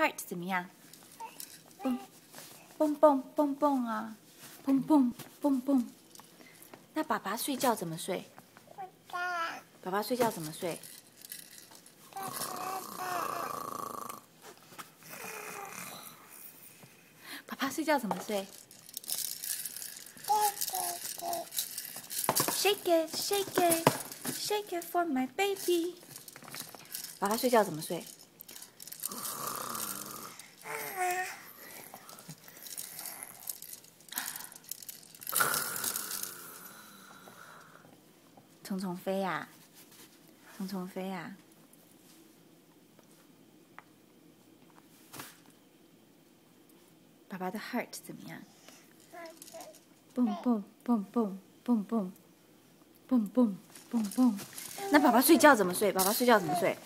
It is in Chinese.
heart 怎么样？蹦蹦蹦蹦蹦啊，蹦蹦蹦蹦。那爸爸睡觉怎么睡？爸爸睡觉怎么睡？爸爸睡觉怎么睡 ？Shake it, shake it, shake it for my baby。爸爸睡觉怎么睡？虫虫飞呀，虫虫飞呀。爸爸的 heart 怎么样？蹦蹦蹦蹦蹦蹦蹦蹦蹦蹦。那爸爸睡觉怎么睡？爸爸睡觉怎么睡？